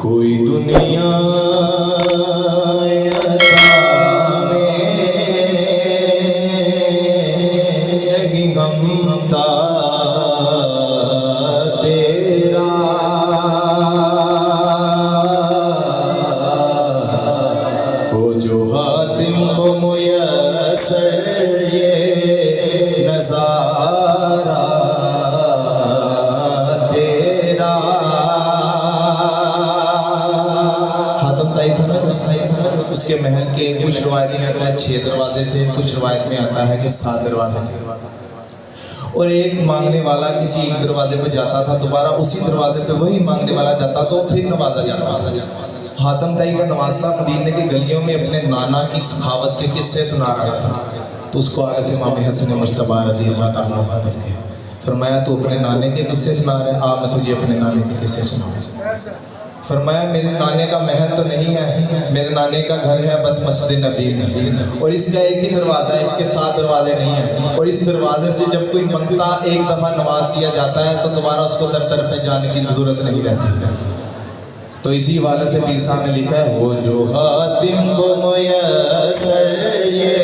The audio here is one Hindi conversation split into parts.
कोई दुनिया नहीं गमता तेरा, हो जो हातिम को मुयस्सर ये नज़ारा तेरा। हातिम ताई था ना, उसके महल के कुछ रवायत में आता है 6 दरवाजे थे, कुछ रवायत में आता है कि 7 दरवाजे थे। और एक मांगने वाला किसी एक दरवाजे पे जाता था, दोबारा उसी दरवाजे पे वही मांगने वाला जाता तो फिर नवाजा जाता था। हातिम ताई का नवासा मदीने की गलियों में अपने नाना की सखावत के किस्से सुना रहा था, तो उसको आगे से इमाम हसन मुज्तबा रज़ी अल्लाह तआला अन्हु ने फरमाया तो अपने नाने के किस्से सुना रहे, आप मैं तुझे अपने नाने के किस्से सुनाऊं। फरमाया मेरे नाने का महल तो नहीं है, मेरे नाने का घर है बस मस्जिद नबी में, और इसका एक ही दरवाज़ा है, इसके 7 दरवाजे नहीं हैं। और इस दरवाजे से जब कोई मंगता एक दफ़ा नवाज दिया जाता है तो दोबारा उसको दर दर पे जाने की ज़रूरत नहीं रहती। तो इसी वाले से पीर साहब ने लिखा है, वो जो हातिम को मुयस्सर ये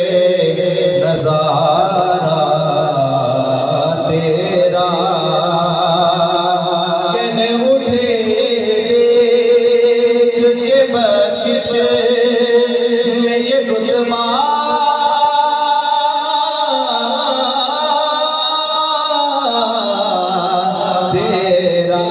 नज़ारा तेरा, कहने उठे देख के बख्शिश में ये रुतबा तेरा,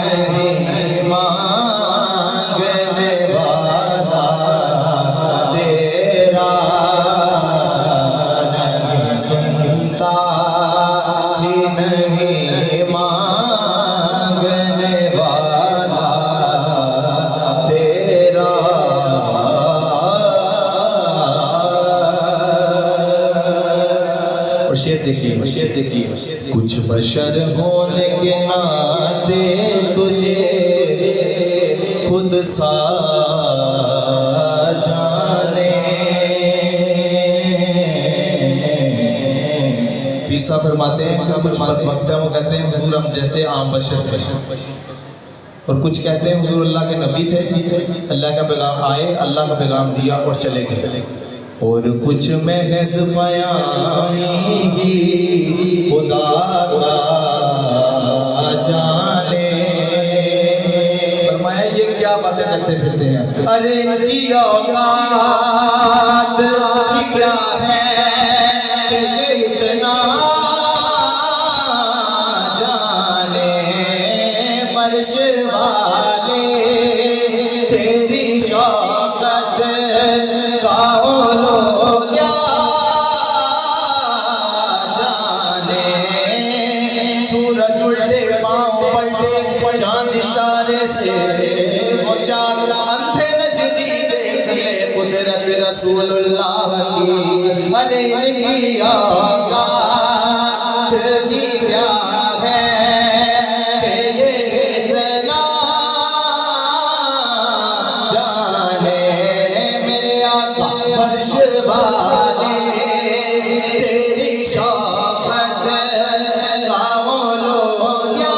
नहीं मांगने वाला तेरा, नहीं सुनता ही नहीं मांगने वाला तेरा। और शेर देखिए, कुछ बशर होने के नाते तुझे खुद सा जाने, पीर साहब फरमाते हैं कुछ बदबख्त हैं वो कहते हैं हुजूर हम जैसे आम बशर थे, और कुछ कहते हैं हुजूर अल्लाह के नबी थे, अल्लाह का पैगाम आए, अल्लाह का पैगाम दिया और चले गए। और कुछ महज़ बयानी ही खुदा का जाने। फरमाया ये क्या बातें करते फिरते हैं, अरे इनकी औकात ही क्या है कि इतना जाने, फर्श वाले तेरी शौकत का चांद इशारे से वो चाँद अंधे नजदी देख ले कुदरत रसूलुल्लाह की। अरे इनकी औकात भी क्या है कि ये इतना जाने, मेरे आका फर्श वाले तेरी शौकत का वो लोग क्या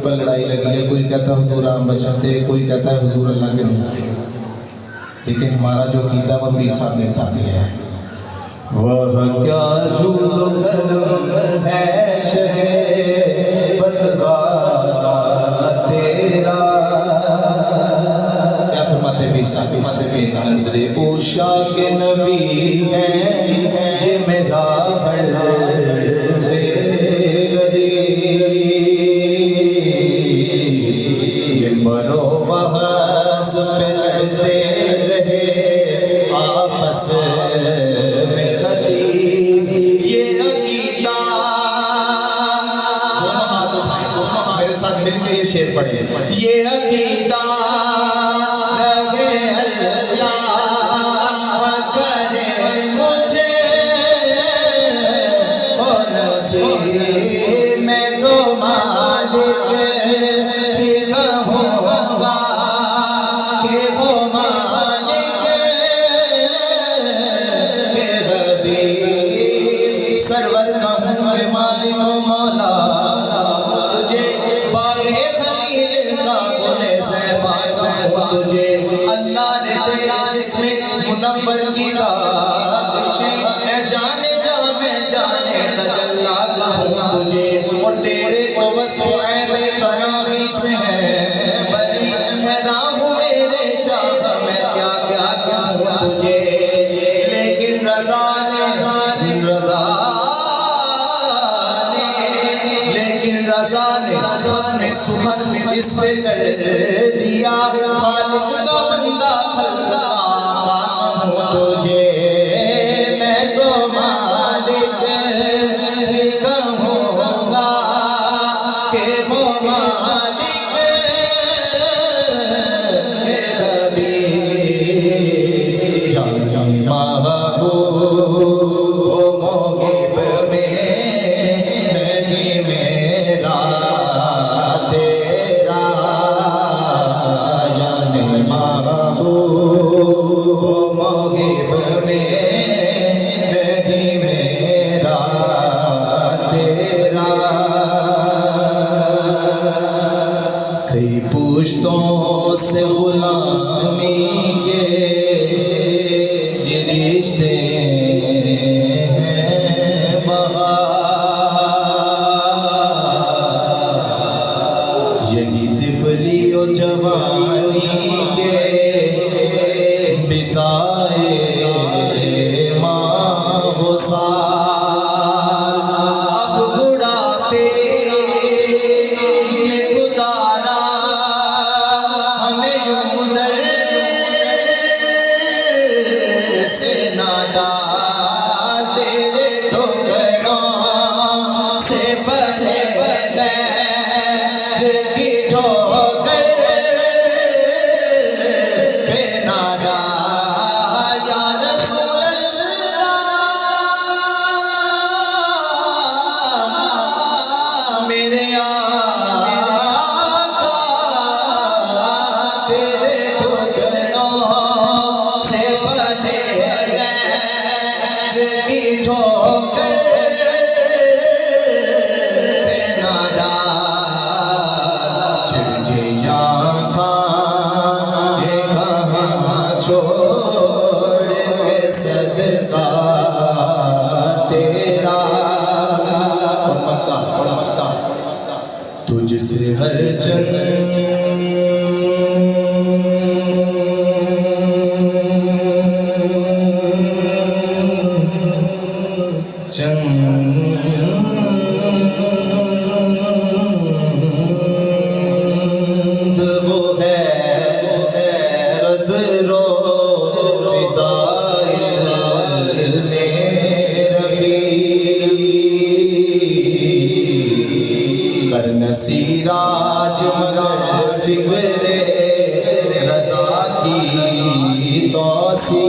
पर लड़ाई लगी है, कोई कहता है हुजूर आम बशर थे, कोई कहता है हुजूर अल्लाह के नबी थे, लेकिन हमारा जो कीदा वो पीर साहब ने साथ दिया है। वह क्या जूद करम है शहे बदवा तेरा, मूसा के नबी है ये मेरा मिंबरो बहस पे लड़ते रहे आपस में खतीब ये अकीदा। मेरे साथ मिलकर ये शेर पढ़े। ये अकीदा रहे अल्लाह करे मुझे हो नसीब मैं तो मालिक ही कहूँगा कि वो मालिक के हबीब सरवर के मालिक मौला तुझे बागे खलील का गुने से बागा तुझे अल्लाह ने तेरा जिसमें मुनव्वर की राशिश है जाने जा मैं जाने तजल्ला कहूँ तुझे और तेरे को बस ऐबे तनावी से है बड़ी हैरान हूँ मेरे शाह मैं क्या क्या कहूँ तुझे लेकिन रज़ा ने अपने सुखद में इस पे कर दिया खालिक का बंदा खल्दा तुझे मैं तो मालिक ही कहूँगा कि वो मालिक के हबीब महबूब मोगिब में नहीं मेरा तेरा यानी महबूब मोगिब में नहीं मेरा तेरा। कई पुश्तों से गुलामी के ये रिश्ते हैं बहार यही तिफली और जवानी के बिताए माँ वो साल अब बुढ़ापे में गुजारा हमें यूं दर से ना डाल तेरे ठोकरों से भरे की ठोकर पे ना डाल या रसूल अल्लाह मेरे आका तेरे ठोकरों से भरे की ठोकर पे ना डाल छिड़के यहाँ ये कहाँ छोड़ के सजदा तेरा तुझसे हर चंद वो है कदरो फिज़ाइल में रफ़ी कर नसीराज मगर फिक्रे रज़ा की तौसी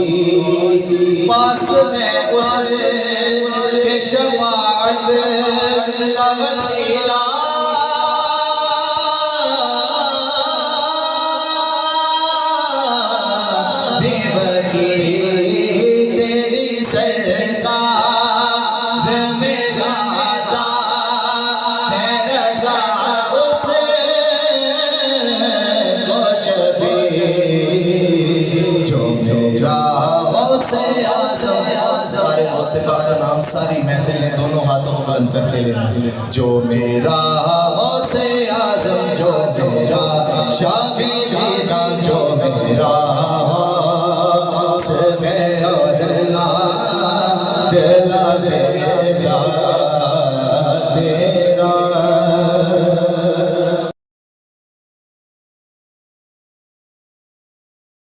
पास में उसके शफ़ाअत का वसीला बेबकी तेरी सरसाद में गाता है रज़ा उसे को शफ़ी जो मेरा गौसे आज़म सारे गौसे का नाम सारी महफिल ने दोनों हाथों को बुलंद करके लेना जो मेरा गौसे आज़म जो मेरा शाफ़ी जीना जो मेरा के दिला दे प्यार